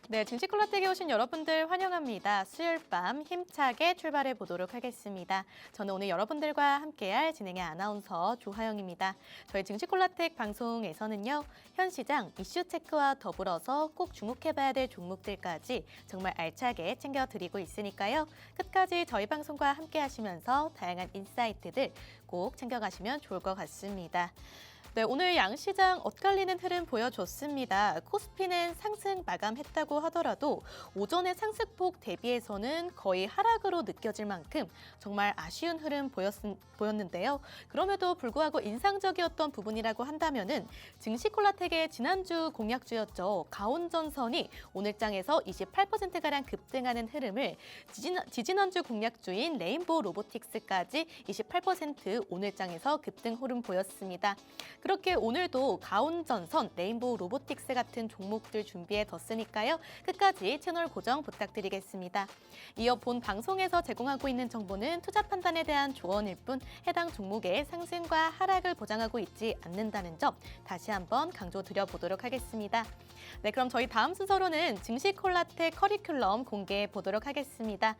네, 증시콜라텍에 오신 여러분들 환영합니다. 수요일 밤 힘차게 출발해 보도록 하겠습니다. 저는 오늘 여러분들과 함께할 진행의 아나운서 조하영입니다. 저희 증시콜라텍 방송에서는요, 현 시장 이슈 체크와 더불어서 꼭 주목해봐야 될 종목들까지 정말 알차게 챙겨드리고 있으니까요. 끝까지 저희 방송과 함께 하시면서 다양한 인사이트들 꼭 챙겨가시면 좋을 것 같습니다. 네, 오늘 양시장 엇갈리는 흐름 보여줬습니다. 코스피는 상승 마감했다고 하더라도 오전의 상승폭 대비해서는 거의 하락으로 느껴질 만큼 정말 아쉬운 흐름 보였는데요. 그럼에도 불구하고 인상적이었던 부분이라고 한다면은 증시콜라텍의 지난주 공약주였죠. 가온전선이 오늘장에서 28%가량 급등하는 흐름을 지지난주 공약주인 레인보우 로보틱스까지 28% 오늘장에서 급등 흐름 보였습니다. 그렇게 오늘도 가온전선, 레인보우 로보틱스 같은 종목들 준비해 뒀으니까요. 끝까지 채널 고정 부탁드리겠습니다. 이어 본 방송에서 제공하고 있는 정보는 투자 판단에 대한 조언일 뿐 해당 종목의 상승과 하락을 보장하고 있지 않는다는 점 다시 한번 강조드려보도록 하겠습니다. 네, 그럼 저희 다음 순서로는 증시콜라텍 커리큘럼 공개해 보도록 하겠습니다.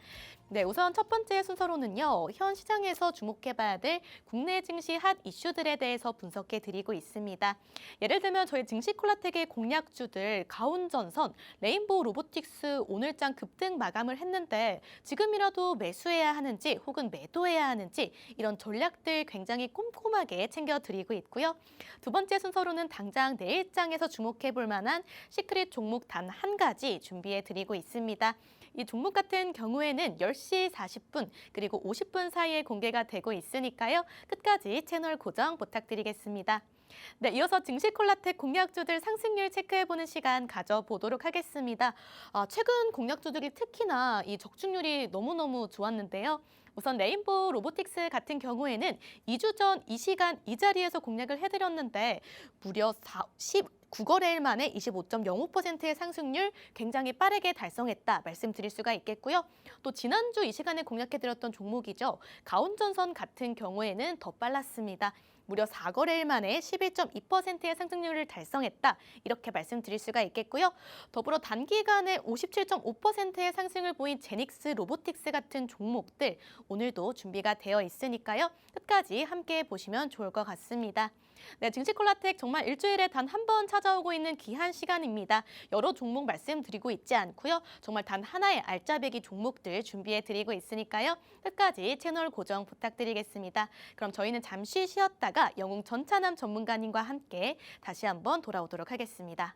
네, 우선 첫 번째 순서로는요. 현 시장에서 주목해봐야 될 국내 증시 핫 이슈들에 대해서 분석해 드리고 있습니다. 예를 들면 저희 증시콜라텍의 공약주들 가온전선, 레인보우 로보틱스 오늘장 급등 마감을 했는데 지금이라도 매수해야 하는지 혹은 매도해야 하는지 이런 전략들 굉장히 꼼꼼하게 챙겨드리고 있고요. 두 번째 순서로는 당장 내일장에서 주목해볼 만한 시크릿 종목 단 한 가지 준비해드리고 있습니다. 이 종목 같은 경우에는 10시 40분 그리고 50분 사이에 공개가 되고 있으니까요. 끝까지 채널 고정 부탁드리겠습니다. 네, 이어서 증시콜라텍 공약주들 상승률 체크해보는 시간 가져보도록 하겠습니다. 최근 공약주들이 특히나 이 적중률이 너무너무 좋았는데요. 우선 레인보우 로보틱스 같은 경우에는 2주 전 이 시간 이 자리에서 공략을 해드렸는데 무려 19거래일 만에 25.05%의 상승률 굉장히 빠르게 달성했다 말씀드릴 수가 있겠고요. 또 지난주 이 시간에 공략해드렸던 종목이죠. 가온전선 같은 경우에는 더 빨랐습니다. 무려 4거래일 만에 11.2%의 상승률을 달성했다. 이렇게 말씀드릴 수가 있겠고요. 더불어 단기간에 57.5%의 상승을 보인 제닉스 로보틱스 같은 종목들 오늘도 준비가 되어 있으니까요. 끝까지 함께 보시면 좋을 것 같습니다. 네, 증시콜라텍 정말 일주일에 단 한 번 찾아오고 있는 귀한 시간입니다. 여러 종목 말씀드리고 있지 않고요. 정말 단 하나의 알짜배기 종목들 준비해드리고 있으니까요. 끝까지 채널 고정 부탁드리겠습니다. 그럼 저희는 잠시 쉬었다가 영웅 전찬남 전문가님과 함께 다시 한번 돌아오도록 하겠습니다.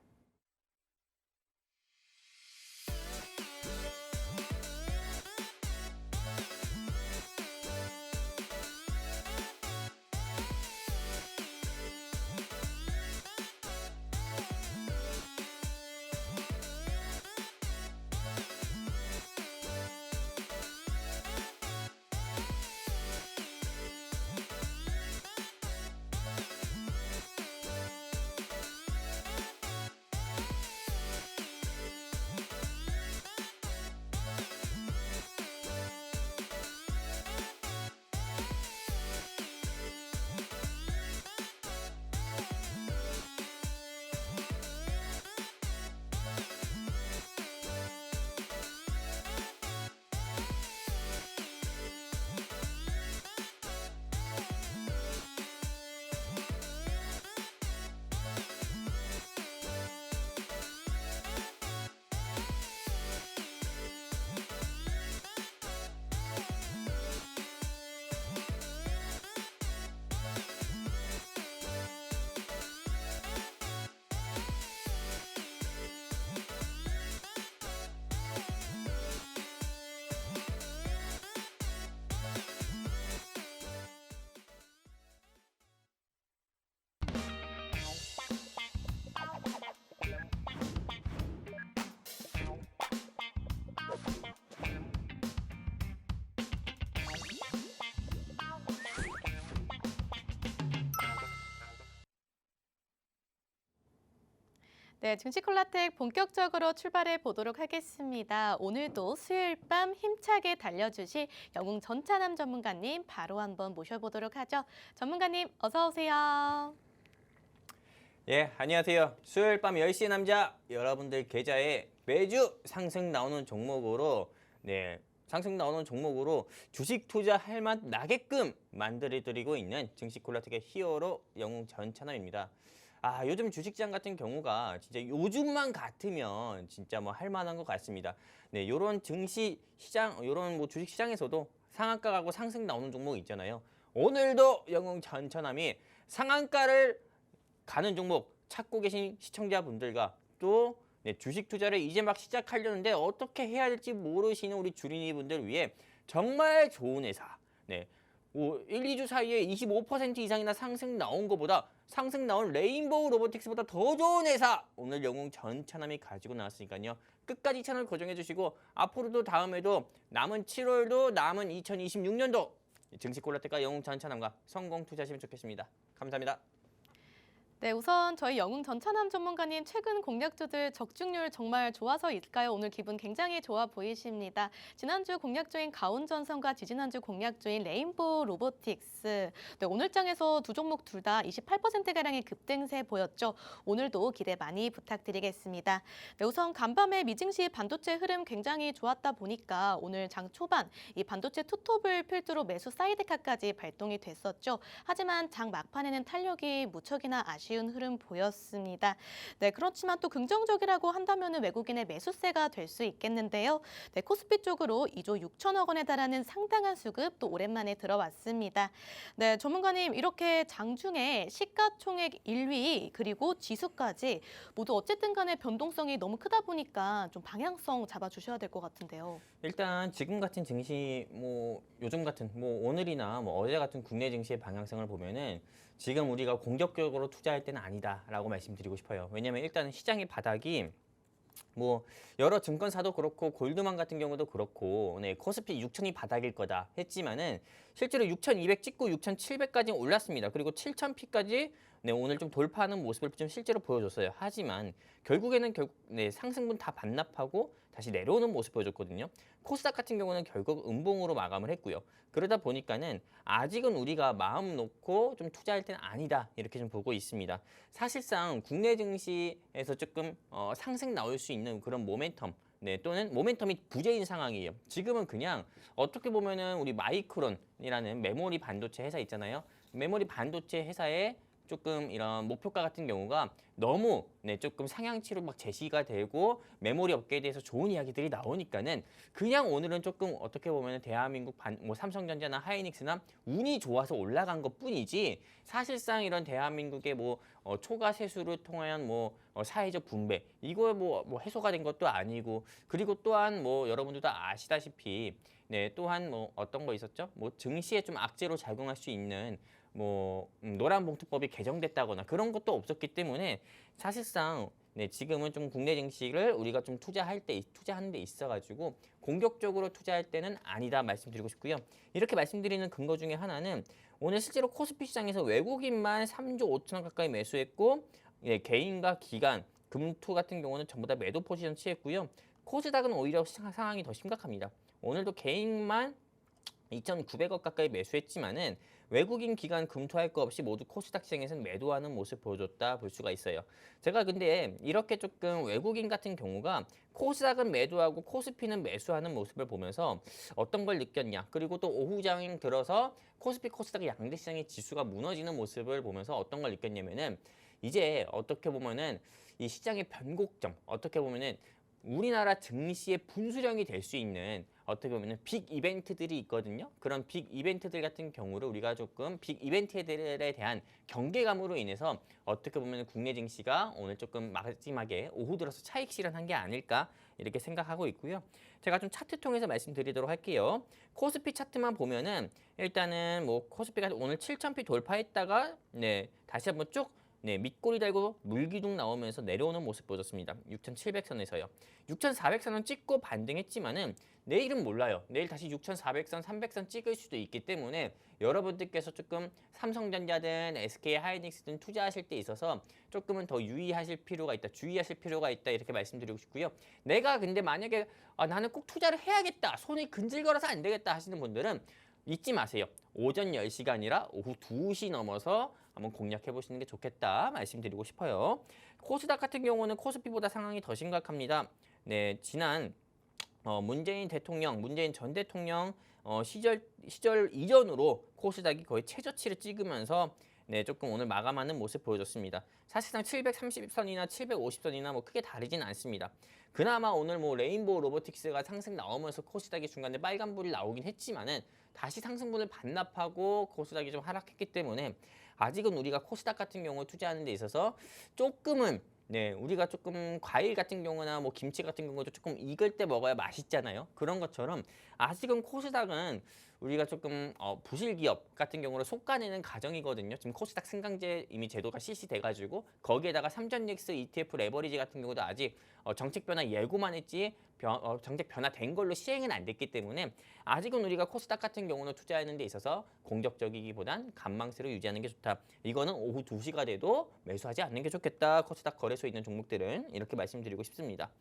네, 증시콜라텍 본격적으로 출발해 보도록 하겠습니다. 오늘도 수요일 밤 힘차게 달려주실 영웅 전찬남 전문가님 바로 한번 모셔보도록 하죠. 전문가님 어서 오세요. 예, 안녕하세요. 수요일 밤 10시의 남자 여러분들 계좌에 매주 상승 나오는 종목으로 상승 나오는 종목으로 주식 투자할 맛 나게끔 만들어 드리고 있는 증시콜라텍의 히어로 영웅 전찬호입니다. 요즘 주식시장 같은 경우가 진짜 요즘만 같으면 진짜 뭐 할 만한 것 같습니다. 네, 요런 증시 시장, 요런 뭐 주식 시장에서도 상한가 가고 상승 나오는 종목 있잖아요. 오늘도 영웅 전찬함이 상한가를 가는 종목 찾고 계신 시청자분들과 또 주식 투자를 이제 막 시작하려는데 어떻게 해야 될지 모르시는 우리 주린이분들 위해 정말 좋은 회사. 1, 2주 사이에 25% 이상이나 상승 나온 것보다 상승 나온 레인보우 로보틱스보다 더 좋은 회사 오늘 영웅 전찬함이 가지고 나왔으니까요. 끝까지 채널 고정해 주시고 앞으로도 다음에도 남은 7월도 남은 2026년도 증시콜라텍과 영웅 전찬함과 성공 투자하시면 좋겠습니다. 감사합니다. 네, 우선 저희 영웅 전찬함 전문가님 최근 공략주들 적중률 정말 좋아서일까요? 오늘 기분 굉장히 좋아 보이십니다. 지난주 공략주인 가온전선과 지지난주 공략주인 레인보우 로보틱스. 네, 오늘 장에서 두 종목 둘 다 28%가량의 급등세 보였죠. 오늘도 기대 많이 부탁드리겠습니다. 네, 우선 간밤에 미증시 반도체 흐름 굉장히 좋았다 보니까 오늘 장 초반 이 반도체 투톱을 필두로 매수 사이드카까지 발동이 됐었죠. 하지만 장 막판에는 탄력이 무척이나 아쉬운 흐름 보였습니다. 네, 그렇지만 또 긍정적이라고 한다면 외국인의 매수세가 될 수 있겠는데요. 네, 코스피 쪽으로 2조 6천억 원에 달하는 상당한 수급 또 오랜만에 들어왔습니다. 네, 전문가님 이렇게 장중에 시가총액 1위 그리고 지수까지 모두 어쨌든 간에 변동성이 너무 크다 보니까 좀 방향성 잡아주셔야 될 것 같은데요. 일단 지금 같은 증시 요즘 같은 오늘이나 어제 같은 국내 증시의 방향성을 보면은 지금 우리가 공격적으로 투자할 때는 아니다라고 말씀드리고 싶어요. 왜냐면 일단은 시장의 바닥이 여러 증권사도 그렇고 골드만 같은 경우도 그렇고 코스피 6천이 바닥일 거다 했지만은 실제로 6,200 찍고 6,700까지 올랐습니다. 그리고 7,000피까지 오늘 좀 돌파하는 모습을 좀 실제로 보여줬어요. 하지만 결국에는 상승분 다 반납하고 다시 내려오는 모습 보여줬거든요. 코스닥 같은 경우는 결국 음봉으로 마감을 했고요. 그러다 보니까는 아직은 우리가 마음 놓고 좀 투자할 때는 아니다 이렇게 좀 보고 있습니다. 사실상 국내 증시에서 조금 상승 나올 수 있는 그런 모멘텀 또는 모멘텀이 부재인 상황이에요. 지금은 그냥 어떻게 보면은 우리 마이크론이라는 메모리 반도체 회사 있잖아요. 메모리 반도체 회사에 조금 이런 목표가 같은 경우가 너무 조금 상향치로 막 제시가 되고 메모리 업계에 대해서 좋은 이야기들이 나오니까는 그냥 오늘은 조금 어떻게 보면 대한민국 삼성전자나 하이닉스나 운이 좋아서 올라간 것 뿐이지 사실상 이런 대한민국의 초과 세수를 통한 사회적 분배 이거 해소가 된 것도 아니고 그리고 또한 여러분들도 아시다시피 또한 어떤 거 있었죠? 증시에 좀 악재로 작용할 수 있는 노란봉투법이 개정됐다거나 그런 것도 없었기 때문에 사실상 지금은 좀 국내 증시를 우리가 좀 투자하는 데 있어가지고 공격적으로 투자할 때는 아니다 말씀드리고 싶고요. 이렇게 말씀드리는 근거 중에 하나는 오늘 실제로 코스피 시장에서 외국인만 3조 5천억 가까이 매수했고 개인과 기관, 금투 같은 경우는 전부 다 매도 포지션 취했고요. 코스닥은 오히려 상황이 더 심각합니다. 오늘도 개인만 2,900억 가까이 매수했지만은 외국인 기관 금투할 거 없이 모두 코스닥 시장에서는 매도하는 모습 보여줬다 볼 수가 있어요. 제가 근데 이렇게 조금 외국인 같은 경우가 코스닥은 매도하고 코스피는 매수하는 모습을 보면서 어떤 걸 느꼈냐. 그리고 또 오후장 들어서 코스피 코스닥 양대 시장의 지수가 무너지는 모습을 보면서 어떤 걸 느꼈냐면은 이제 어떻게 보면은 이 시장의 변곡점 어떻게 보면은 우리나라 증시의 분수령이 될 수 있는 어떻게 보면 빅 이벤트들이 있거든요. 그런 빅 이벤트들 같은 경우를 우리가 조금 빅 이벤트들에 대한 경계감으로 인해서 어떻게 보면 국내 증시가 오늘 조금 마지막에 오후 들어서 차익 실현한 게 아닐까 이렇게 생각하고 있고요. 제가 좀 차트 통해서 말씀드리도록 할게요. 코스피 차트만 보면은 일단은 코스피가 오늘 7,000피 돌파했다가 다시 한번 쭉 밑꼬리 달고 물기둥 나오면서 내려오는 모습 보여줬습니다. 6,700선에서요. 6,400선은 찍고 반등했지만은 내일은 몰라요. 내일 다시 6,400선, 300선 찍을 수도 있기 때문에 여러분들께서 조금 삼성전자든 SK 하이닉스든 투자하실 때 있어서 조금은 더 유의하실 필요가 있다. 주의하실 필요가 있다. 이렇게 말씀드리고 싶고요. 내가 근데 만약에 나는 꼭 투자를 해야겠다. 손이 근질거려서 안 되겠다 하시는 분들은 잊지 마세요. 오전 10시가 아니라 오후 2시 넘어서 한번 공략해 보시는 게 좋겠다 말씀드리고 싶어요. 코스닥 같은 경우는 코스피보다 상황이 더 심각합니다. 네, 지난 문재인 대통령, 문재인 전 대통령 시절 이전으로 코스닥이 거의 최저치를 찍으면서 네, 조금 오늘 마감하는 모습 보여줬습니다. 사실상 730선이나 750선이나 뭐 크게 다르진 않습니다. 그나마 오늘 뭐 레인보우 로보틱스가 상승 나오면서 코스닥이 중간에 빨간불이 나오긴 했지만은 다시 상승분을 반납하고 코스닥이 좀 하락했기 때문에 아직은 우리가 코스닥 같은 경우 투자하는 데 있어서 조금은 네, 우리가 조금 과일 같은 경우나 뭐 김치 같은 경우도 조금 익을 때 먹어야 맛있잖아요. 그런 것처럼 아직은 코스닥은 우리가 조금 부실 기업 같은 경우로 속가내는 과정이거든요. 지금 코스닥 승강제 이미 제도가 실시돼가지고 거기에다가 삼전닉스 ETF 레버리지 같은 경우도 아직 정책 변화 예고만 했지 정책 변화된 걸로 시행은 안 됐기 때문에 아직은 우리가 코스닥 같은 경우는 투자하는 데 있어서 공격적이기보단 관망세로 유지하는 게 좋다. 이거는 오후 2시가 돼도 매수하지 않는 게 좋겠다. 코스닥 거래소에 있는 종목들은 이렇게 말씀드리고 싶습니다.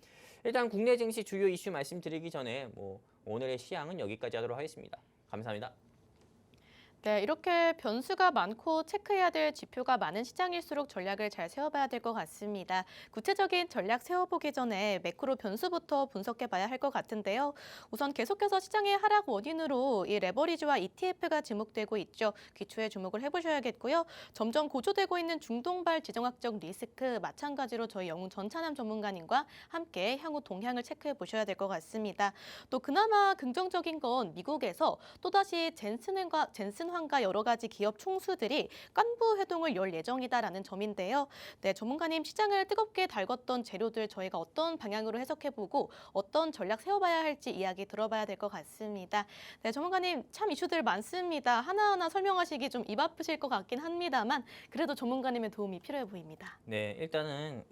일단 국내 증시 주요 이슈 말씀드리기 전에 오늘의 시향은 여기까지 하도록 하겠습니다. 감사합니다. 네, 이렇게 변수가 많고 체크해야 될 지표가 많은 시장일수록 전략을 잘 세워봐야 될 것 같습니다. 구체적인 전략 세워보기 전에 매크로 변수부터 분석해봐야 할 것 같은데요. 우선 계속해서 시장의 하락 원인으로 이 레버리지와 ETF가 지목되고 있죠. 기초에 주목을 해보셔야겠고요. 점점 고조되고 있는 중동발 지정학적 리스크 마찬가지로 저희 영웅 전찬남 전문가님과 함께 향후 동향을 체크해 보셔야 될 것 같습니다. 또 그나마 긍정적인 건 미국에서 또다시 젠슨황과 여러 가지 기업 총수들이 깐부 회동을 열 예정이다라는 점인데요. 네, 전문가님 시장을 뜨겁게 달궜던 재료들 저희가 어떤 방향으로 해석해보고 어떤 전략 세워봐야 할지 이야기 들어봐야 될 것 같습니다. 네, 전문가님 참 이슈들 많습니다. 하나하나 설명하시기 좀 입 아프실 것 같긴 합니다만 그래도 전문가님의 도움이 필요해 보입니다. 네, 일단은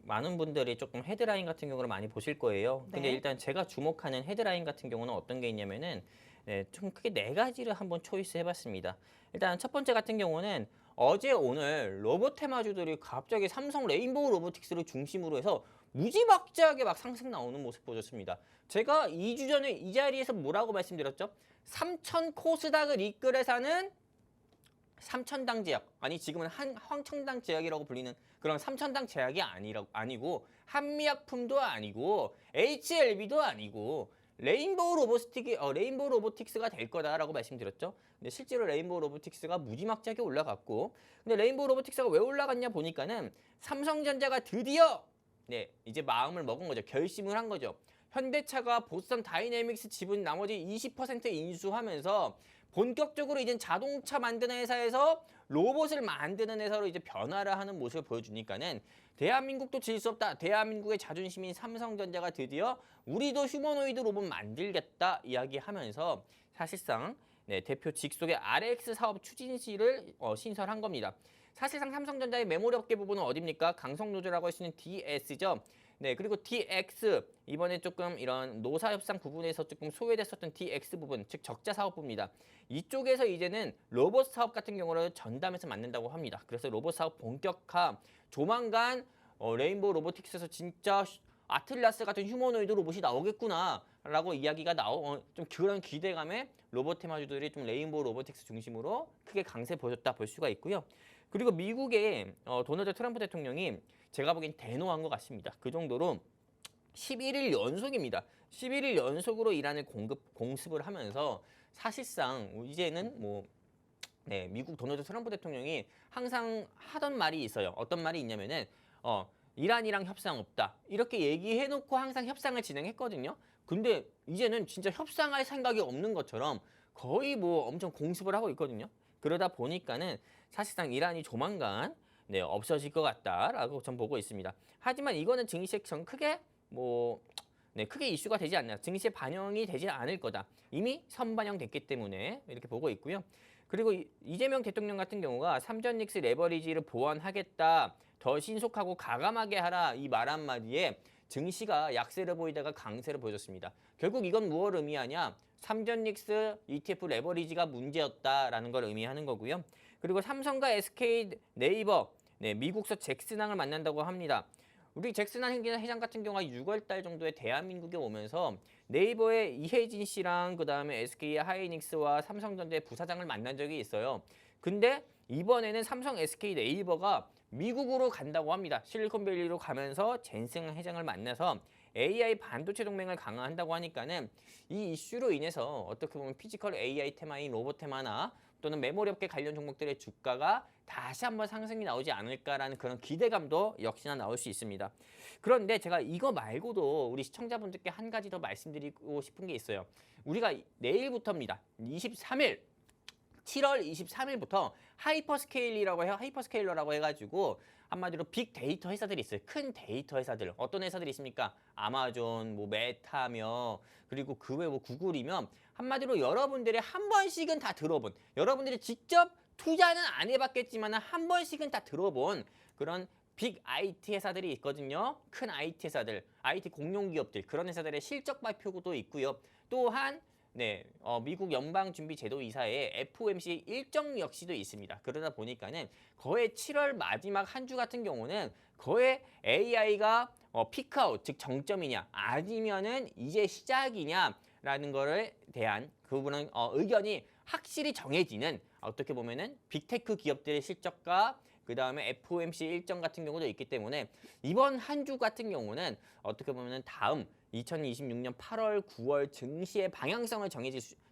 많은 분들이 조금 헤드라인 같은 경우를 많이 보실 거예요. 근데 네. 일단 제가 주목하는 헤드라인 같은 경우는 어떤 게 있냐면은 좀 크게 4가지를 한번 초이스 해봤습니다. 일단 첫 번째 같은 경우는 어제 오늘 로봇 테마주들이 갑자기 삼성 레인보우 로보틱스를 중심으로 해서 무지막지하게 막 상승 나오는 모습 보여줬습니다. 제가 2주 전에 이 자리에서 뭐라고 말씀드렸죠? 3천 코스닥을 이끌어 사는 삼천당 제약, 아니 지금은 황천당 제약이라고 불리는 그런 삼천당 제약이 아니고 한미약품도 아니고 HLB도 아니고 레인보우 로보틱스가 될 거다라고 말씀드렸죠. 근데 실제로 레인보우 로보틱스가 무지막지하게 올라갔고, 근데 레인보우 로보틱스가 왜 올라갔냐 보니까는 삼성전자가 드디어 이제 마음을 먹은 거죠. 결심을 한 거죠. 현대차가 보스턴 다이내믹스 지분 나머지 20% 인수하면서 본격적으로 이제 자동차 만드는 회사에서 로봇을 만드는 회사로 이제 변화를 하는 모습을 보여주니까는 대한민국도 질 수 없다. 대한민국의 자존심인 삼성전자가 드디어 우리도 휴머노이드 로봇 만들겠다 이야기하면서 사실상 대표 직속의 RX 사업 추진실을 신설한 겁니다. 사실상 삼성전자의 메모리 업계 부분은 어딥니까? 강성노조라고 할 수 있는 DS죠. 네, 그리고 DX 이번에 조금 이런 노사 협상 부분에서 조금 소외됐었던 DX 부분, 즉 적자 사업부입니다. 이쪽에서 이제는 로봇 사업 같은 경우를 전담해서 만든다고 합니다. 그래서 로봇 사업 본격화, 조만간 레인보우 로보틱스에서 진짜 아틀라스 같은 휴머노이드 로봇이 나오겠구나라고 이야기가 좀 그런 기대감에 로봇 테마주들이 좀 레인보우 로보틱스 중심으로 크게 강세 보여줬다 볼 수가 있고요. 그리고 미국의 도널드 트럼프 대통령이 제가 보기엔 대노한 것 같습니다. 그 정도로 11일 연속입니다. 11일 연속으로 이란을 공습을 하면서 사실상 이제는 미국 도널드 트럼프 대통령이 항상 하던 말이 있어요. 어떤 말이 있냐면은 이란이랑 협상 없다. 이렇게 얘기해놓고 항상 협상을 진행했거든요. 근데 이제는 진짜 협상할 생각이 없는 것처럼 거의 엄청 공습을 하고 있거든요. 그러다 보니까는 사실상 이란이 조만간 없어질 것 같다라고 전 보고 있습니다. 하지만 이거는 증시에 전 크게 크게 이슈가 되지 않나. 증시에 반영이 되지 않을 거다. 이미 선반영됐기 때문에 이렇게 보고 있고요. 그리고 이재명 대통령 같은 경우가 삼전닉스 레버리지를 보완하겠다. 더 신속하고 가감하게 하라. 이 말 한마디에 증시가 약세를 보이다가 강세를 보여줬습니다. 결국 이건 무엇을 의미하냐? 삼전닉스 ETF 레버리지가 문제였다라는 걸 의미하는 거고요. 그리고 삼성과 SK 네이버, 미국서 잭슨항을 만난다고 합니다. 우리 잭슨항 회장 같은 경우가 6월 달 정도에 대한민국에 오면서 네이버의 이혜진 씨랑 그다음에 SK 하이닉스와 삼성전자의 부사장을 만난 적이 있어요. 근데 이번에는 삼성, SK, 네이버가 미국으로 간다고 합니다. 실리콘밸리로 가면서 젠슨 회장을 만나서 AI 반도체 동맹을 강화한다고 하니까는 이 이슈로 인해서 어떻게 보면 피지컬 AI 테마인 로봇 테마나 또는 메모리 업계 관련 종목들의 주가가 다시 한번 상승이 나오지 않을까라는 그런 기대감도 역시나 나올 수 있습니다. 그런데 제가 이거 말고도 우리 시청자분들께 한 가지 더 말씀드리고 싶은 게 있어요. 우리가 내일부터입니다. 23일 7월 23일부터 하이퍼스케일이라고 해요. 하이퍼스케일러라고 해가지고 한마디로 빅데이터 회사들이 있어요. 큰 데이터 회사들. 어떤 회사들이 있습니까? 아마존, 뭐 메타며 그리고 그 외 뭐 구글이며 한마디로 여러분들이 한 번씩은 다 들어본 여러분들이 직접 투자는 안 해봤겠지만 한 번씩은 다 들어본 그런 빅 IT 회사들이 있거든요. 큰 IT 회사들, IT 공룡 기업들 그런 회사들의 실적 발표도 있고요. 또한 미국 연방준비제도이사의 FOMC 일정 역시도 있습니다. 그러다 보니까는 거의 7월 마지막 한 주 같은 경우는 거의 AI가 피크아웃, 즉 정점이냐 아니면은 이제 시작이냐라는 거에 대한 그 부분은 의견이 확실히 정해지는 어떻게 보면은 빅테크 기업들의 실적과 그 다음에 FOMC 일정 같은 경우도 있기 때문에 이번 한 주 같은 경우는 어떻게 보면은 다음 2026년 8월, 9월 증시의 방향성을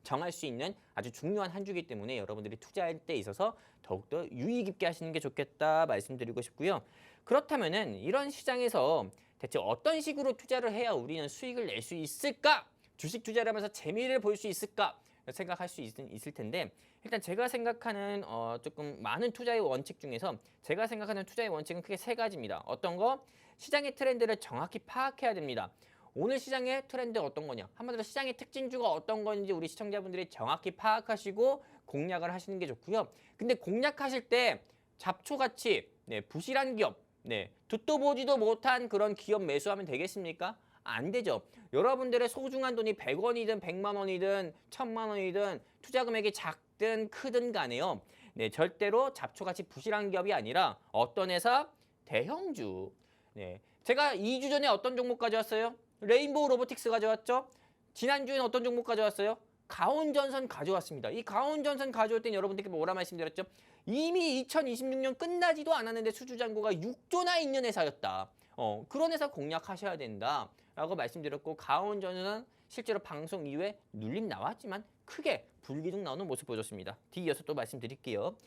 정할 수 있는 아주 중요한 한 주이기 때문에 여러분들이 투자할 때 있어서 더욱더 유의 깊게 하시는 게 좋겠다 말씀드리고 싶고요. 그렇다면은 이런 시장에서 대체 어떤 식으로 투자를 해야 우리는 수익을 낼 수 있을까? 주식 투자를 하면서 재미를 볼 수 있을까? 생각할 수 있을 텐데 일단 제가 생각하는 조금 많은 투자의 원칙 중에서 제가 생각하는 투자의 원칙은 크게 세 가지입니다. 어떤 거? 시장의 트렌드를 정확히 파악해야 됩니다. 오늘 시장의 트렌드 어떤 거냐? 한마디로 시장의 특징주가 어떤 건지 우리 시청자분들이 정확히 파악하시고 공략을 하시는 게 좋고요. 근데 공략하실 때 잡초같이 부실한 기업, 듣도 보지도 못한 그런 기업 매수하면 되겠습니까? 안 되죠. 여러분들의 소중한 돈이 100원이든 100만 원이든 1000만 원이든 투자 금액이 작든 크든 간에요. 절대로 잡초같이 부실한 기업이 아니라 어떤 회사? 대형주. 제가 2주 전에 어떤 종목 가져왔어요? 레인보우 로보틱스 가져왔죠? 지난주에는 어떤 종목 가져왔어요? 가온전선 가져왔습니다. 이 가온전선 가져올 땐 여러분들께 뭐라 말씀드렸죠? 이미 2026년 끝나지도 않았는데 수주잔고가 6조나 있는 회사였다. 그런 회사 공략하셔야 된다. 라고 말씀드렸고 가온전선은 실제로 방송 이후에 눌림 나왔지만 크게 불기둥 나오는 모습 보여줬습니다. 뒤이어서 또 말씀드릴게요.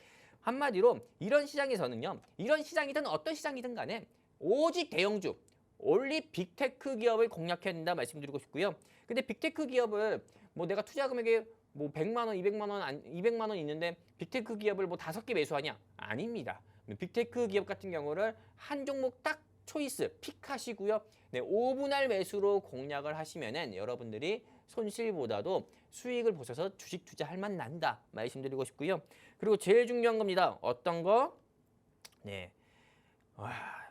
한마디로 이런 시장에서는요. 이런 시장이든 어떤 시장이든 간에 오직 대형주, 올리 빅테크 기업을 공략해야 된다 말씀드리고 싶고요. 근데 빅테크 기업을 뭐 내가 투자 금액이 뭐 100만 원, 200만 원 있는데 빅테크 기업을 뭐 5개 매수하냐? 아닙니다. 빅테크 기업 같은 경우를 한 종목 딱 초이스 픽하시고요. 5분할 매수로 공략을 하시면은 여러분들이 손실보다도 수익을 보셔서 주식 투자할 만 난다 말씀드리고 싶고요. 그리고 제일 중요한 겁니다. 어떤 거?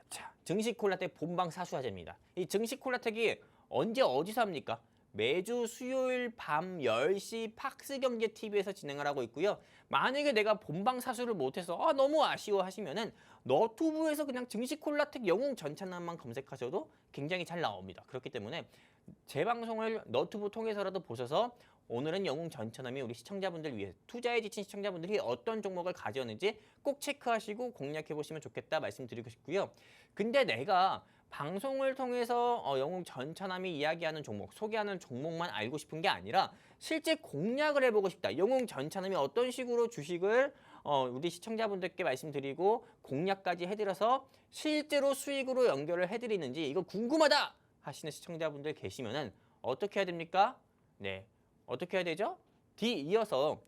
자, 증시 콜라텍 본방 사수화제입니다. 이 증시 콜라텍이 언제 어디서 합니까? 매주 수요일 밤 10시 팍스경제TV에서 진행을 하고 있고요. 만약에 내가 본방 사수를 못해서 너무 아쉬워 하시면은 너튜브에서 그냥 증시 콜라텍 영웅 전찬남만 검색하셔도 굉장히 잘 나옵니다. 그렇기 때문에 제 방송을 너튜브 통해서라도 보셔서 오늘은 영웅 전천함이 우리 시청자분들 위해 투자에 지친 시청자분들이 어떤 종목을 가져오는지 꼭 체크하시고 공략해 보시면 좋겠다 말씀드리고 싶고요. 근데 내가 방송을 통해서 영웅 전천함이 이야기하는 종목, 소개하는 종목만 알고 싶은 게 아니라 실제 공략을 해보고 싶다. 영웅 전천함이 어떤 식으로 주식을 우리 시청자분들께 말씀드리고 공략까지 해드려서 실제로 수익으로 연결을 해드리는지 이거 궁금하다 하시는 시청자분들 계시면은 어떻게 해야 됩니까? 어떻게 해야 되죠? 뒤이어서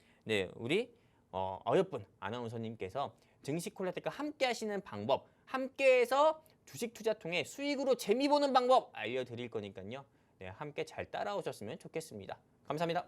우리 어여쁜 아나운서님께서 증시 콜라텍과 함께 하시는 방법, 함께해서 주식 투자 통해 수익으로 재미 보는 방법 알려드릴 거니까요. 함께 잘 따라오셨으면 좋겠습니다. 감사합니다.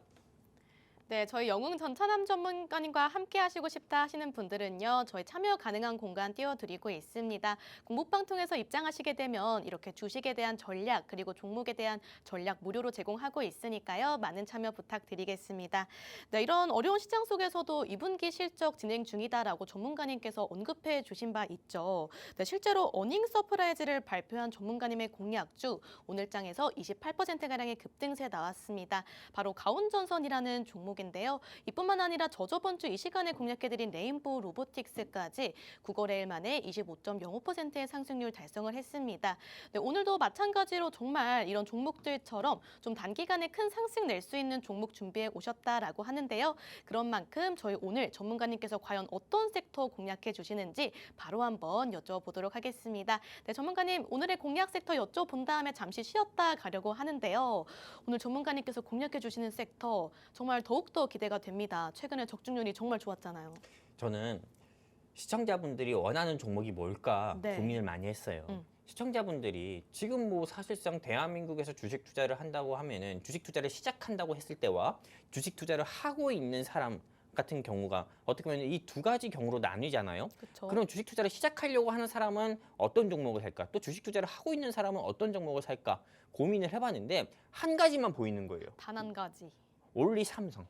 네, 저희 영웅 전천함 전문가님과 함께 하시고 싶다 하시는 분들은요. 저희 참여 가능한 공간 띄워드리고 있습니다. 공부방 통해서 입장하시게 되면 이렇게 주식에 대한 전략 그리고 종목에 대한 전략 무료로 제공하고 있으니까요. 많은 참여 부탁드리겠습니다. 네, 이런 어려운 시장 속에서도 2분기 실적 진행 중이다라고 전문가님께서 언급해 주신 바 있죠. 네, 실제로 어닝 서프라이즈를 발표한 전문가님의 공략주 오늘 장에서 28%가량의 급등세 나왔습니다. 바로 가온전선이라는 종목의 종목인데요. 이뿐만 아니라 저저번 주 이 시간에 공략해드린 레인보우 로보틱스까지 9거래일 만에 25.05%의 상승률 달성을 했습니다. 네, 오늘도 마찬가지로 정말 이런 종목들처럼 좀 단기간에 큰 상승 낼 수 있는 종목 준비해 오셨다라고 하는데요. 그런 만큼 저희 오늘 전문가님께서 과연 어떤 섹터 공략해 주시는지 바로 한번 여쭤보도록 하겠습니다. 네, 전문가님 오늘의 공략 섹터 여쭤본 다음에 잠시 쉬었다 가려고 하는데요. 오늘 전문가님께서 공략해 주시는 섹터 정말 더욱더 기대가 됩니다. 최근에 적중률이 정말 좋았잖아요. 저는 시청자분들이 원하는 종목이 뭘까 네. 고민을 많이 했어요. 시청자분들이 지금 뭐 사실상 대한민국에서 주식 투자를 한다고 하면은 주식 투자를 시작한다고 했을 때와 주식 투자를 하고 있는 사람 같은 경우가 어떻게 보면 이 두 가지 경우로 나뉘잖아요. 그렇죠. 그럼 주식 투자를 시작하려고 하는 사람은 어떤 종목을 살까? 또 주식 투자를 하고 있는 사람은 어떤 종목을 살까? 고민을 해봤는데 한 가지만 보이는 거예요. 단 한 가지. 올리 삼성.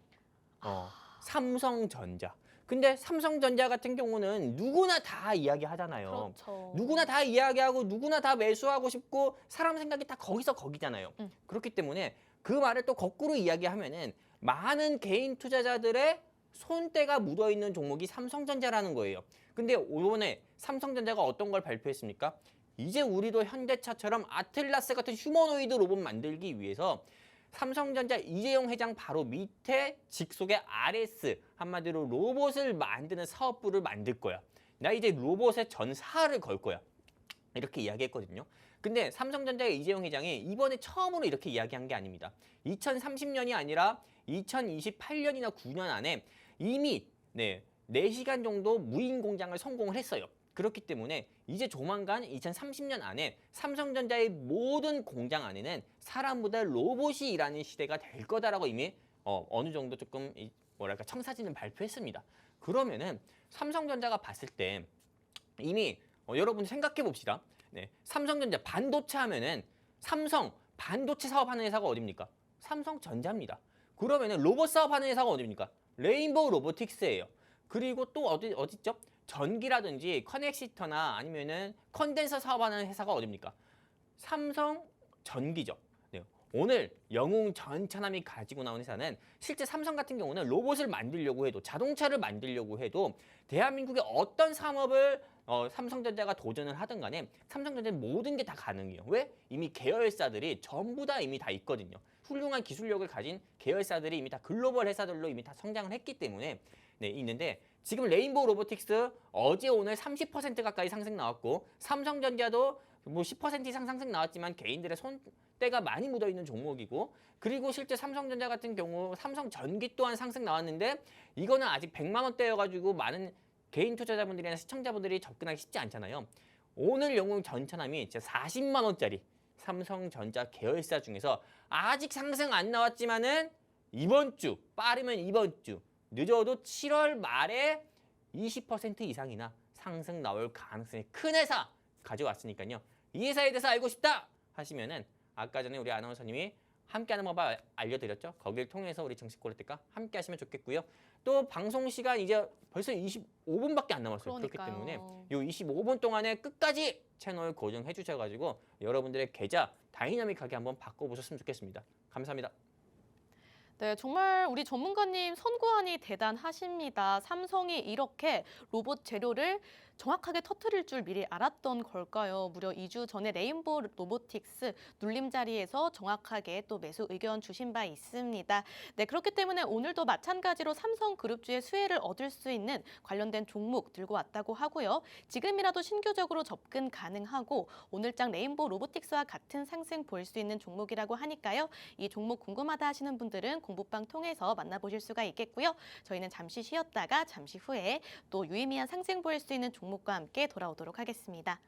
삼성전자. 근데 삼성전자 같은 경우는 누구나 다 이야기하잖아요. 그렇죠. 누구나 다 이야기하고 누구나 다 매수하고 싶고 사람 생각이 다 거기서 거기잖아요. 그렇기 때문에 그 말을 또 거꾸로 이야기하면은 많은 개인 투자자들의 손때가 묻어있는 종목이 삼성전자라는 거예요. 근데 이번에 삼성전자가 어떤 걸 발표했습니까? 이제 우리도 현대차처럼 아틀라스 같은 휴머노이드 로봇 만들기 위해서 삼성전자 이재용 회장 바로 밑에 직속의 RS, 한마디로 로봇을 만드는 사업부를 만들 거야. 나 이제 로봇의 전 사활을 걸 거야. 이렇게 이야기했거든요. 근데 삼성전자의 이재용 회장이 이번에 처음으로 이렇게 이야기한 게 아닙니다. 2030년이 아니라 2028년이나 9년 안에 이미 4시간 정도 무인 공장을 성공을 했어요. 그렇기 때문에 이제 조만간 2030년 안에 삼성전자의 모든 공장 안에는 사람보다 로봇이 일하는 시대가 될 거다라고 이미 어느 정도 조금 뭐랄까 청사진을 발표했습니다. 그러면은 삼성전자가 봤을 때 이미 여러분 생각해 봅시다. 삼성전자 반도체 하면은 삼성 반도체 사업하는 회사가 어딥니까? 삼성전자입니다. 그러면은 로봇 사업하는 회사가 어딥니까? 레인보우 로보틱스예요. 그리고 또 어디죠? 전기라든지 커넥시터나 아니면은 컨덴서 사업하는 회사가 어딥니까? 삼성전기죠. 오늘 영웅 전차남이 가지고 나온 회사는 실제 삼성 같은 경우는 로봇을 만들려고 해도 자동차를 만들려고 해도 대한민국의 어떤 산업을 삼성전자가 도전을 하든 간에 삼성전자는 모든 게 다 가능해요. 왜? 이미 계열사들이 전부 다 이미 다 있거든요. 훌륭한 기술력을 가진 계열사들이 이미 다 글로벌 회사들로 이미 다 성장을 했기 때문에 있는데 지금 레인보우 로보틱스 어제 오늘 30% 가까이 상승 나왔고 삼성전자도 뭐 10% 이상 상승 나왔지만 개인들의 손때가 많이 묻어있는 종목이고 그리고 실제 삼성전자 같은 경우 삼성전기 또한 상승 나왔는데 이거는 아직 100만 원대여가지고 많은 개인 투자자분들이나 시청자분들이 접근하기 쉽지 않잖아요. 오늘 영웅 전차남이 40만 원짜리 삼성전자 계열사 중에서 아직 상승 안 나왔지만은 이번 주 빠르면 이번 주 늦어도 7월 말에 20% 이상이나 상승 나올 가능성이 큰 회사 가져왔으니까요. 이 회사에 대해서 알고 싶다 하시면은 아까 전에 우리 아나운서님이 함께하는 방법 알려드렸죠. 거기를 통해서 우리 정식콜레트과 함께 하시면 좋겠고요. 또 방송 시간 이제 벌써 25분밖에 안 남았어요. 그렇기 때문에 이 25분 동안에 끝까지 채널 고정해 주셔가지고 여러분들의 계좌 다이나믹하게 한번 바꿔보셨으면 좋겠습니다. 감사합니다. 네, 정말 우리 전문가님 선구안이 대단하십니다. 삼성이 이렇게 로봇 재료를 정확하게 터트릴 줄 미리 알았던 걸까요? 무려 2주 전에 레인보우 로보틱스 눌림 자리에서 정확하게 또 매수 의견 주신 바 있습니다. 네, 그렇기 때문에 오늘도 마찬가지로 삼성그룹주의 수혜를 얻을 수 있는 관련된 종목 들고 왔다고 하고요. 지금이라도 신규적으로 접근 가능하고 오늘장 레인보우 로보틱스와 같은 상승 보일 수 있는 종목이라고 하니까요. 이 종목 궁금하다 하시는 분들은 공부방 통해서 만나보실 수가 있겠고요. 저희는 잠시 쉬었다가 잠시 후에 또 유의미한 상승 보일 수 있는 종목과 함께 돌아오도록 하겠습니다.